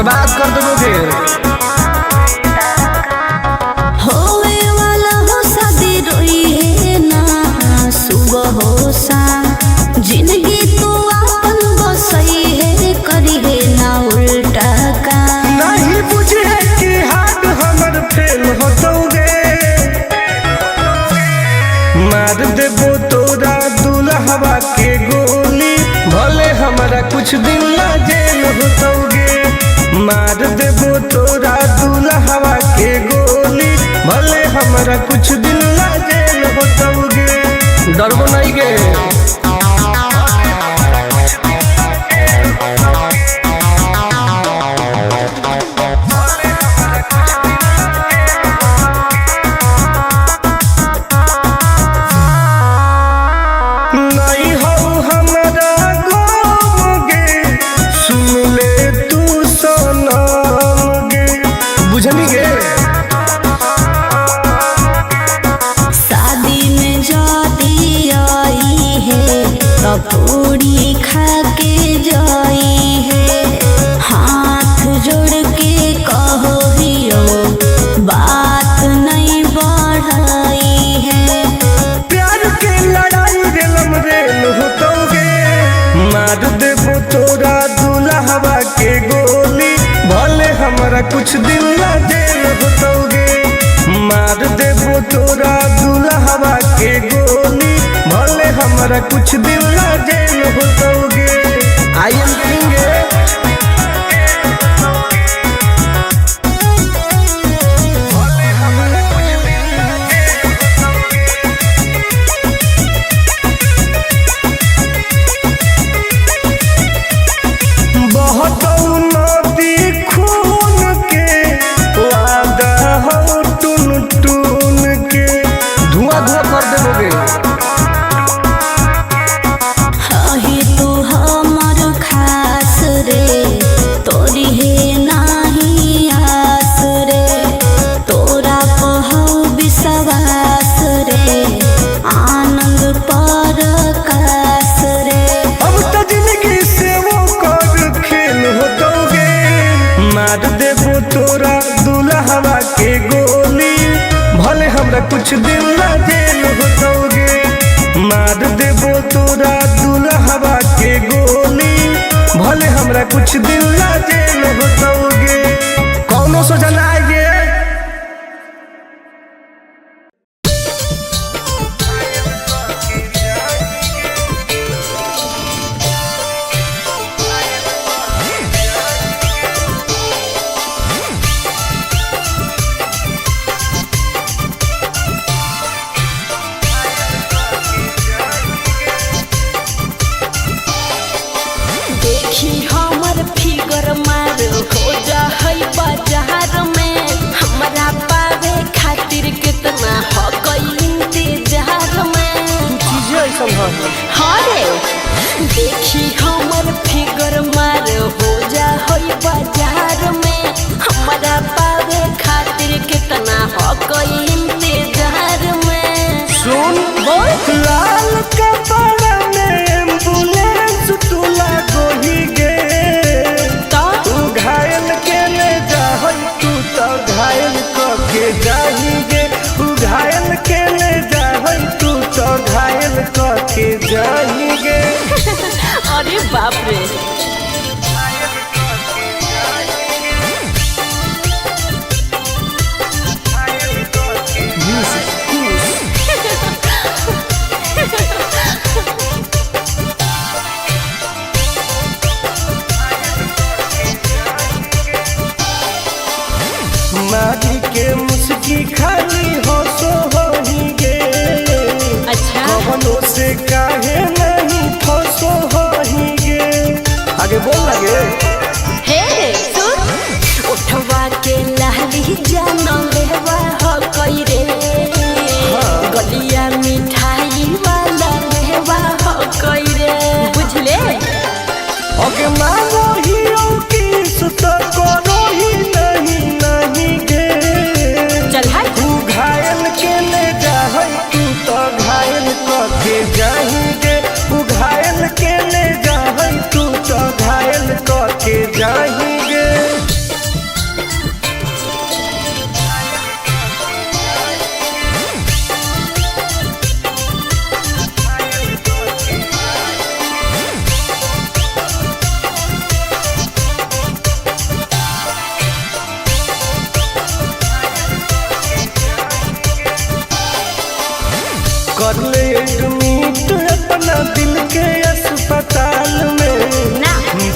बर्बाद कर दोगे। होवे वाला हो शादी रोई है ना सुबह हो शाम, जिंदगी तू अपन बसई है करी है ना उल्टा काम। नहीं बुझे कि हाथ हमर फेल होतोगे, मार देबो तोरा दुल्हवा के गोली, भले हमारा कुछ दिन ना जेल होतोगे। मार देबो तोरा दुल्हवा के गोली, भले हमारा कुछ दिन ना जेल होतोगे। डरबो नहीं गे। शादी में जाती आई है पूरी खा के जाई है, हाथ जोड़ के कहो हियो बात नहीं बढ़ाई है। प्यार के लड़ाई रेलम रेल होतोगे, मार देबो तोरा दुल्हवा के गोली, भले हमारा कुछ दिन ना जेल होतोगे। मार देबो तोरा दुल्हवा के गोली, भले हमारा कुछ दिन ना जेल होतोगे। I am king. मार देबो तोरा दुल्हवा के गोली, भले हमरा कुछ दिन ना जेल होतोगे। मार देबो तोरा दुल्हवा के गोली, भले हमरा कुछ दिन ना जेल होतोगे। कौनो सोचा ना आइए। हमर फिगर मार हो जा है बाजार में, हमरा पावे खातिर कितना हो गई इंतजार में। हरे देखी हमर फिगर मार हो जा है बाजार में, हमरा पावे खातिर कितना हो गई इंतजार में। सुन बोल लाल कपड़ा में एम्बुलेंस तुला गोही गे, तू घायल के ले जाहई, तू तो घायल के जाही गे। तू घायल के ले जाहई, तू तो घायल के जाही गे। अरे बाप रे। मारी के मुस्की खाली हो सो होही गे। अच्छा कवनो से काहे नहीं फसो होही गे। आगे बोल लगे। हे सुन उठवा के लाली जाना लेवा हो कई रे, गलिया मिठाई वाला लेवा हो कई रे, बुझले। ओके मानो ही की सुत करो ही नहीं गे। चल हाय तू घायल के ले जाहई, तू तो घायल के जाही गे। तू घायल के ले जाहई, तू तो घायल के जाही गे।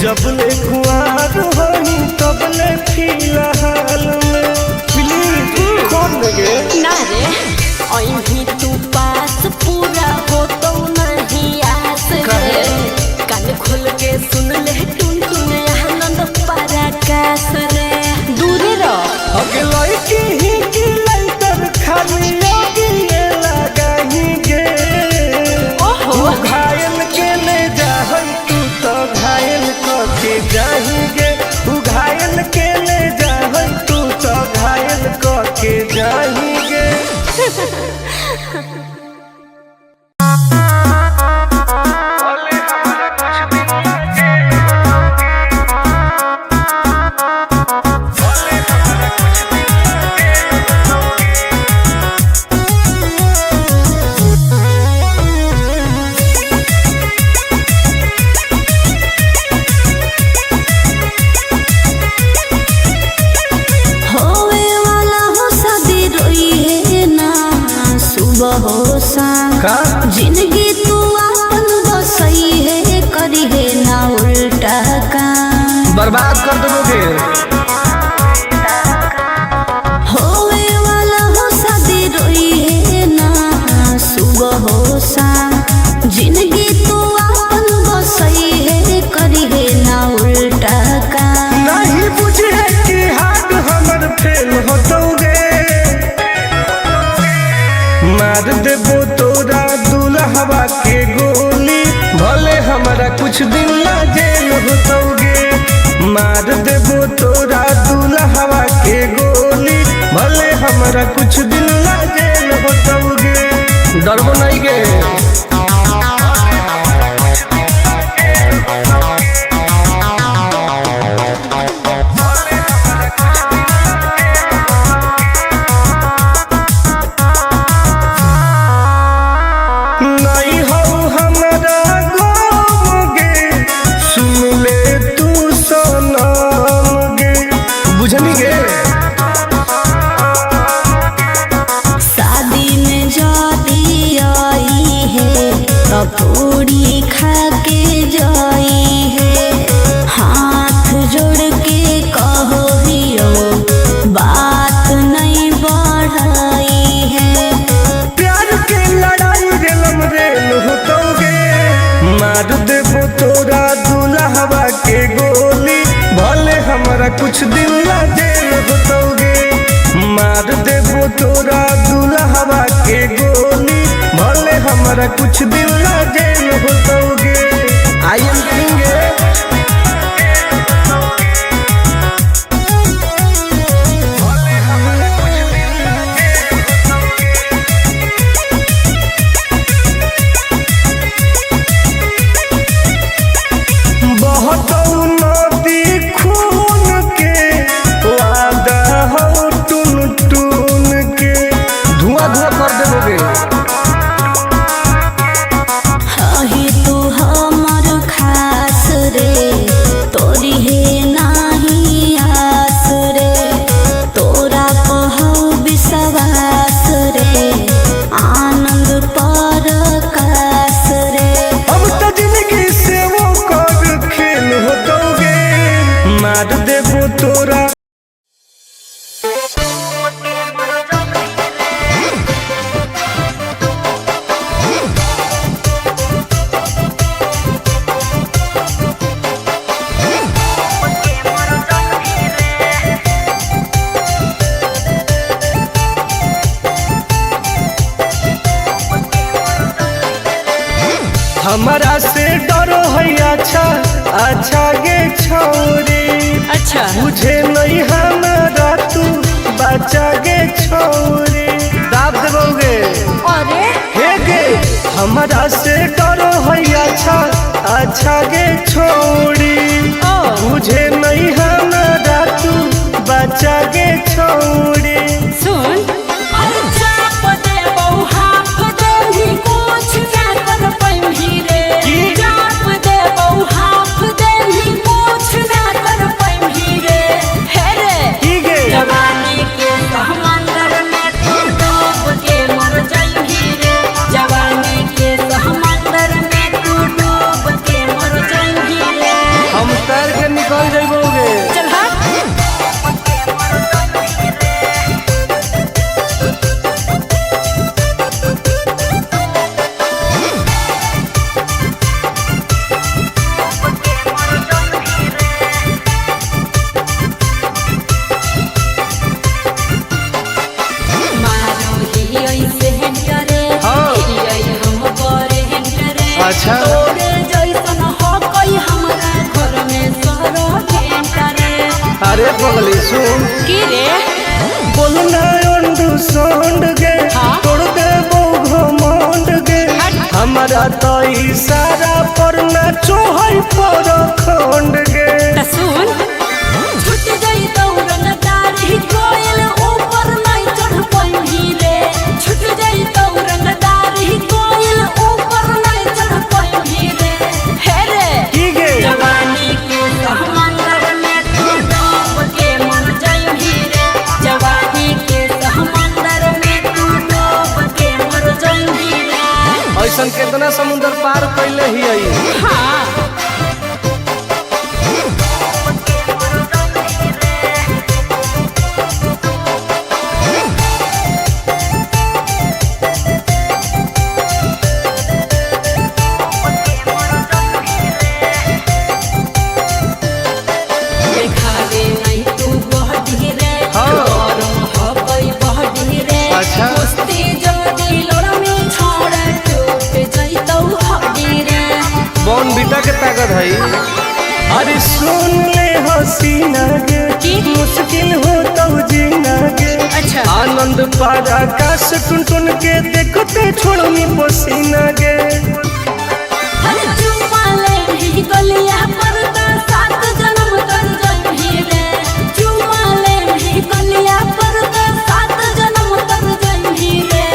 जबले कुआर होई तबले फिलहाल में प्लीज खोल गे ना रे अभी तू पास पूरा हो तो नहीं आस रे कान खोल के सुन ले टुन टुन आनंद पराकाश रे दूरे रह अगलाई की ही की लाइटर खाली लगी लगाही गे ओहो घायल के ले जाहई तू तो घायल के जाही गे तू घायल के ले जाहई तू तो घायल के जाही गे जिंदगी तू अपन बसई है करी है ना उल्टा काम बर्बाद कर दोगे होवे वाला हो शादी रोई है ना सुबह हो शाम जिंदगी तू अपन बसई है करी है ना उल्टा काम नहीं बुझे कि हाथ हमर फेल होतोगे मार देबो तोरा दुल्हवा के गोली भले हमारा कुछ दिन ला जेल होतोगे मार देबो तोरा दुल्हवा के गोली भले हमारा कुछ दिन ला जेल होतोगे डरबो नहीं गे पूरी खा के जाई है हाथ जोड़ के कहो हियो बात नहीं बढ़ाई है प्यार के लड़ाई रेलम रेल होतोगे मार देबो तोरा दुल्हवा के गोली भले हमारा कुछ दिन ला जेल होतोगे मार देबो तोरा दुल्हवा के गोली भले हमारा कुछ दिन ला जेल होतोगे आई एम किंग बहुत नदी खून के वादा हो टून टून के धुआं धुआं कर देबोगे ही तू हमर खास रे तोरी है नाही आस रे तोरा कहू विश्वास रे आनंद परकाश रे अब तो जिंदगी से वो कर खेल होतोगे मार देबो तोरा हमारा से डरो है अच्छा अच्छा गे छोरी अच्छा मुझे नहीं हमारा तू बचा गे छोरी दाब देबोगे अरे हे गे हमारा से डरो है अच्छा अच्छा गे छोरी मुझे नहीं हमारा तू बचा गे छोरी सुन जवानी के समंदर में तू डूब के मर जाएगी रे जवानी के समंदर में तू डूब के मर जाएगी रे पगली सुन की रे बोलना अंडू सोंड गे हाँ? तोड़ दे वो घमंड गे हमारा तो इशारा पर ना चोहई पर खंड गे त सुन छूट गई दौड़न दारी कोयल ऊपर नहीं चढ़ पाई रे छूट गई दौड़न दारी कोयल ऊपर नहीं चढ़ पाई रे हे रे की गे जवानी के समंदर में तू डूब के मर जाई रे जवानी के समंदर में तू डूब के मर जाई रे ऐसन कितना समुंदर पार कैले ही आई हाँ देखावे नहीं तू बहडी रे हाँ। गरम हबई बहडी रे अच्छा। कुश्ती जदी लड़मी छोड़ टूट जइतौ हड्डी रे बॉन बीटा के ताकत है अरे सुन ले हसीना गे की? मुश्किल हो तो जीना गे अच्छा आनंद पार आकाश टुन टुन के देखते छोड़नी पसीना गे हर चुमाले भी गलिया पर तो सात जन्म कर जइही रे चुमाले भी गलिया पर तो सात जन्म कर जइही रे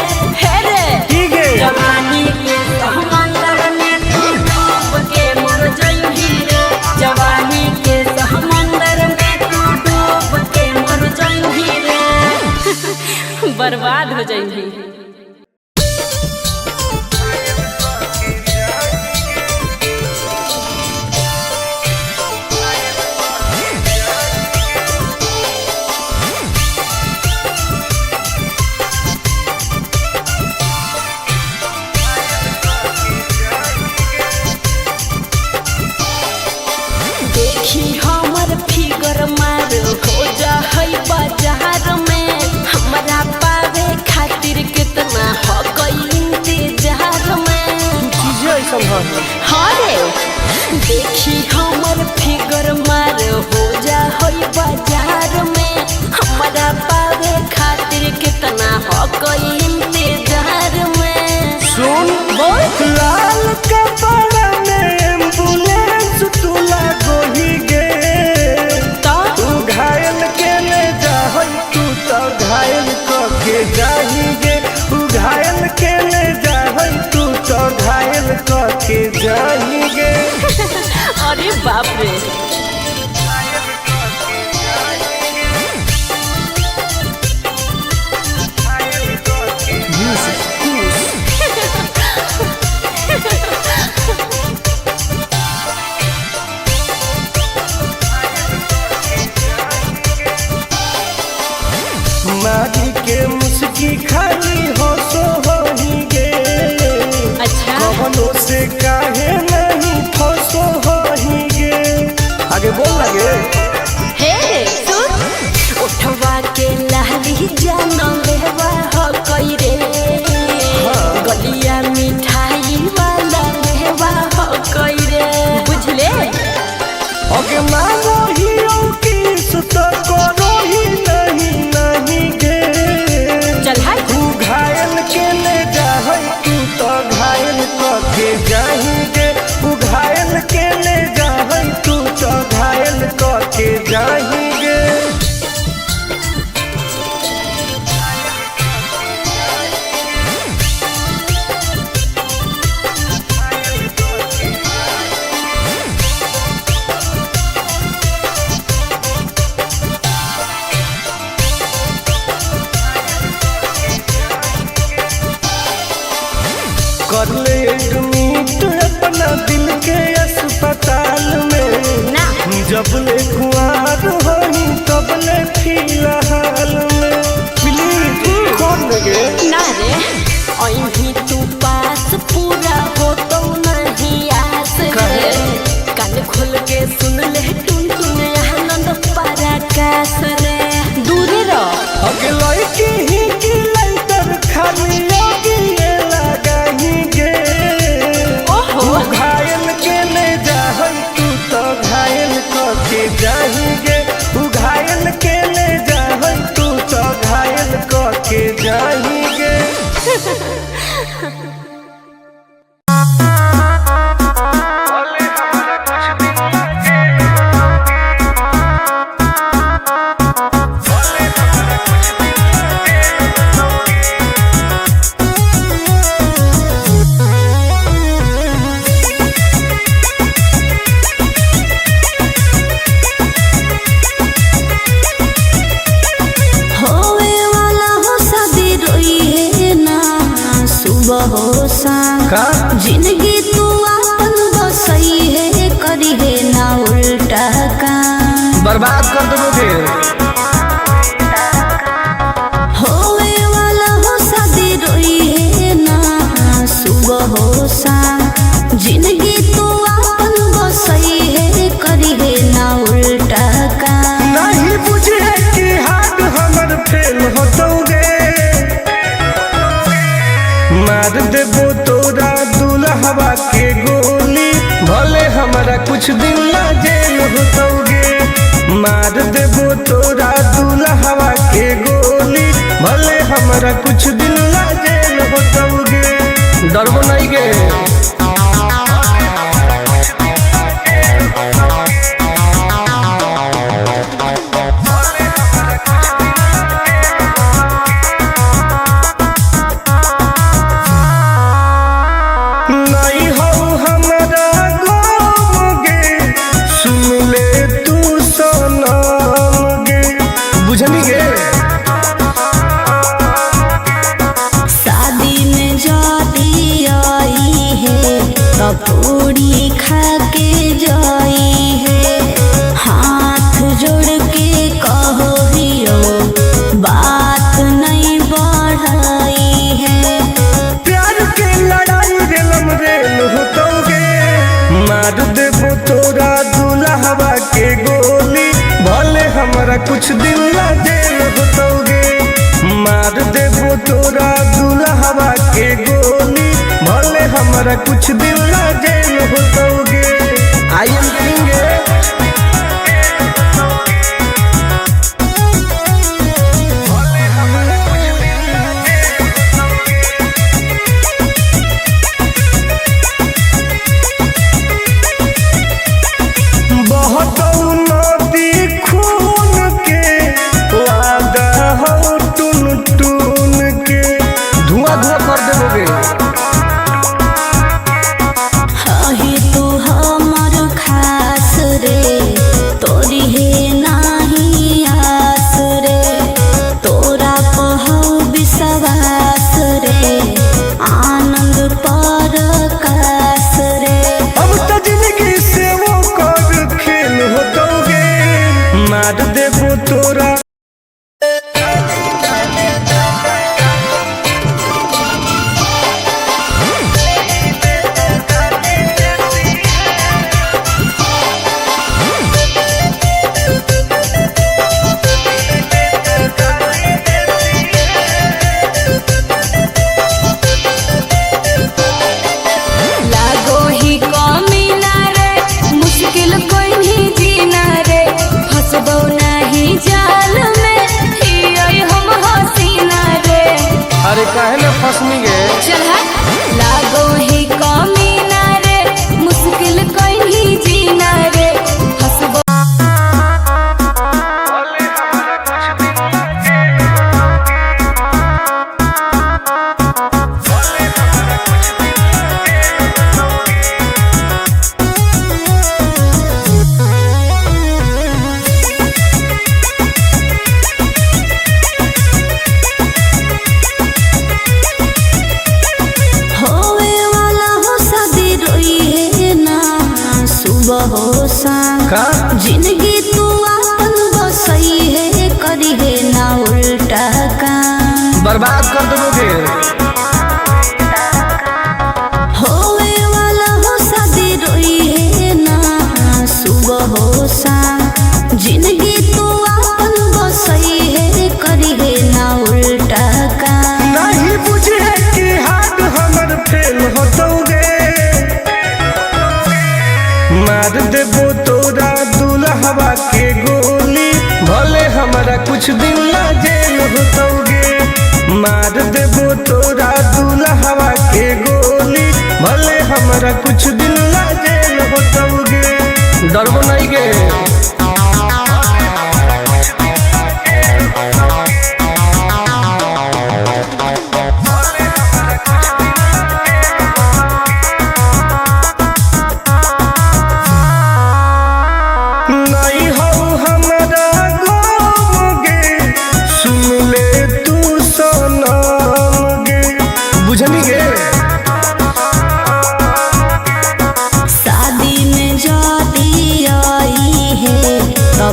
हे रे की गे जवानी के समंदर में तू डूब के मर जाई रे जवानी के समंदर में तू डूब के मर जाई रे बर्बाद हो जाई देखी हमर फिगर मार हो जा है बाजार में हमरा पावे खातिर कितना हो गई इंतजार में चीजें ऐसा है हाँ रे देखी हमर फिगर मार हो जा है बाजार में हमरा पावे खातिर कितना हो गई इंतजार में सुन बोल लाल कपड़ा में एम्बुलेंस तू लागोही गे तो तू घायल के ले जाहई तू तो घायल के जाही गे तू घायल के ले जाहई तू तो घायल के जाही गे अरे बाप रे मारी के मुस्की खाली हो सो होही गे अच्छा कवनों से काहे नहीं फसो होही गे आगे बोल लगे हे सुन उठवा के लहरी जान लेवा हो कई रे गलिया मिठाई वाला लेवा हो कई रे बुझले ओके मांगो ही किस तो करो ही नहीं गे चल हाय तू घायल के ले जाहई तू तो घायल के जाही गे तू घायल के ले जाहई तू तो घायल के जाही गे कर ले एडमिट अपना दिल के अस्पताल में ना जब ले कुआर होई तब ले फिलहाल में प्लीज कौन लगे ना रे अहीं तू पास पूरा हो तो नहीं आस रे कान खोल के सुन ले टुन टुन आनंद पराकाश रे दूर रह अगे लड़की ही की लंतर खाली योगी ये लगाही गे ओहो तू घायल के ले जाहई तू तो घायल के जाही गे तू घायल के जाएंगे। जिंदगी तू अपन बसई है करी है ना उल्टा काम बर्बाद कर दोगे। होवे वाला हो शादी रोई है ना सुबह हो शाम जिंदगी तू अपन बसई है करी है ना उल्टा काम नहीं बुझे कि हाथ हमर फेल होतोगे मार देबो तोरा दुल्हवा के गोली भले हमारा कुछ दिन ला जेल होतोगे मार देबो तोरा दुल्हवा के गोली भले हमारा कुछ दिन ला जेल होतोगे डरबो नहीं गे। पूरी खा के जाई है हाथ जोड़ के कहो हियो बात नहीं बढ़ाई है प्यार के लड़ाई रेलम रेल होतोगे मार देबो तोरा दुल्हवा के गोली भले हमारा कुछ दिन ला जेल होतोगे मार देबो तोरा दुल्हवा के गोली भले हमारा कुछ दिन ला जेल होतोगे। आई एम किंग मार देबो तोरा काहे न फसनी गे चल लागो ही कमीना रे मुश्किल कहीं जीना रे हसबो जिंदगी तू अपन बसई है करी है ना उल्टा काम बर्बाद कर दोगे। होवे वाला हो शादी रोई है ना सुबह हो शाम जिंदगी तू अपन बसई है करी है ना उल्टा काम नहीं बुझे कि हाथ हमर फेल होतोगे मार देबो तोरा दुल्हवा के गोली भले हमारा कुछ दिन ला जेल होतोगे हमारा कुछ दिन ला जेल होतोगे। डरबो नहीं गे।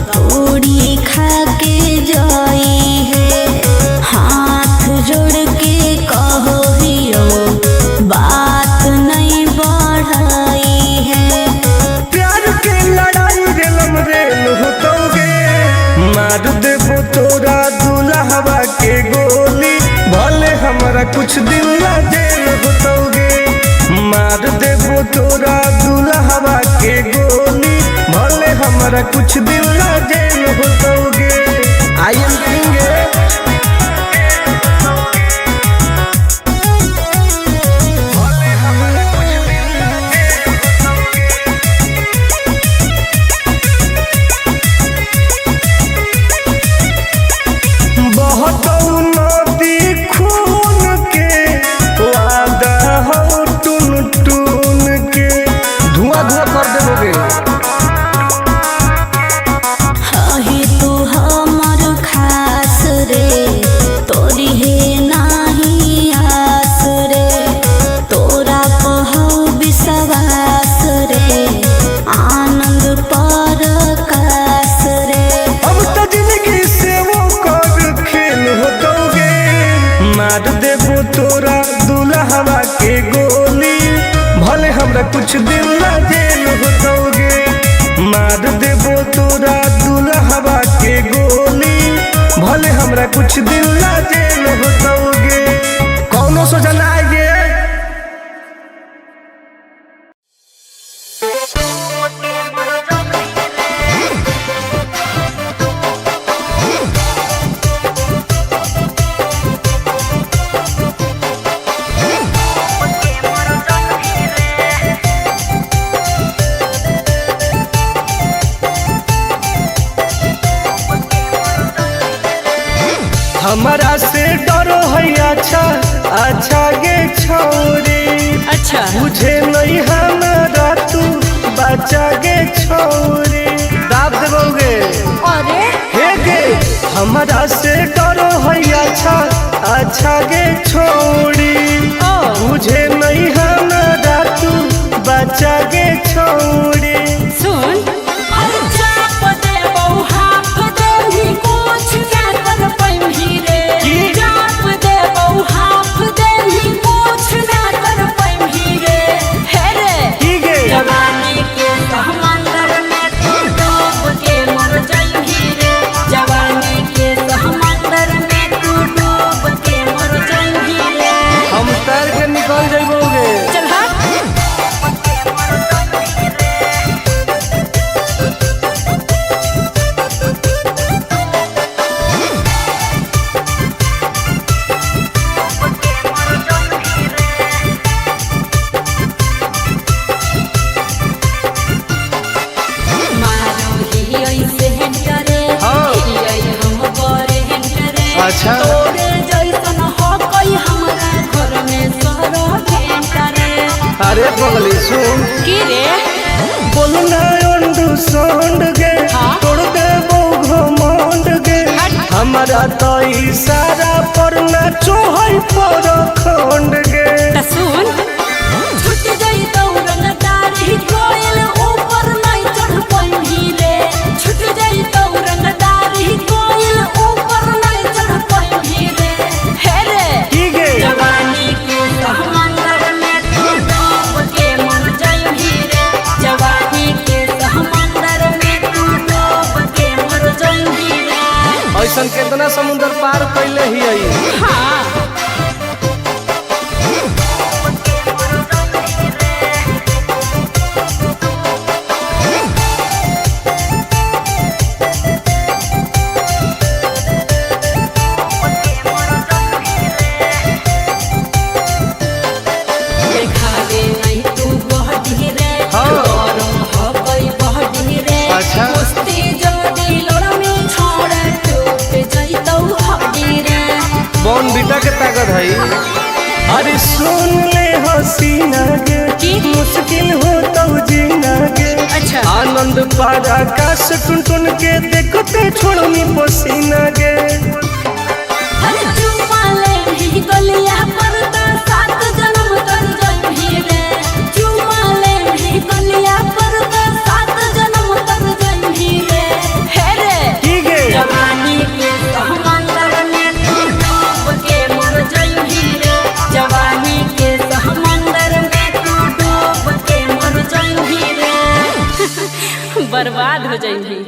पूरी खा के जाई है, हाथ जोड़ के कहो हियो बात नहीं बढ़ाई है। प्यार के लड़ाई रेलम रेल होतोगे, मार देबो तोरा दुल्हवा के गोली, भले हमारा कुछ दिन ला जेल होतोगे। मार देबो तोरा दुल्हवा के गोली, भले हमारा कुछ दिन ला जेल होतोगे। I am king. मार देबो तोरा दुल्हवा के गोली, भले हमरा कुछ दिन ला जेल होतोगे। मार देबो तोरा दुल्हवा के गोली, भले हमरा कुछ दिन ला जेल होतोगे। कौनो सोचा ना आएगे। हमारा से डरो है अच्छा अच्छा गे छोरी, अच्छा मुझे नहीं हमारा तू बचा गे छोरी। दाब देबोगे। अरे हे गे हमारा से डरो है अच्छा अच्छा गे छोरी, मुझे नहीं हमारा तू बचा गे छोरी। सुन निकल जाइबोगे। चल हाँ। अच्छा अरे बगली सुन की रे बोलना अंडरस्टैंड गे, तोड़ दे वो घमंड गे। हमारा तो इशारा पर नाचो है पर खंड गे। सुन छुट गई दौड़न दारी कोयल ऊपर नहीं चढ़ पाई रे, छुट गई दौड़न दारी कोयल ऊपर नहीं चढ़ पाई रे। हे रे ठीक है जवानी के समंदर में तू डूब के मर जाई रे, जवानी के समंदर में तू डूब के मर जाई रे। ऐसा कितना समुद्र पार कैले ही आई। हाँ बॉर्नविटा के ताकत है। अरे सुन ले हसीना के की? मुश्किल हो तो जीना के। अच्छा। आनंद पार आकाश टुन टुन के देखते छोड़नी पसीना के। अरे चुम्मा ले ही गलिया पर तो 7 जन्म तर जइही रे। चुम्मा ले ही गलिया पर तो 7 जन्म तर जइही रे। हे रे ठीक है। जवानी के समंदर में तू डूब के मर जइही रे। जवानी के समंदर में तू डूब के मर जइही रे। बर्बाद हो जइही।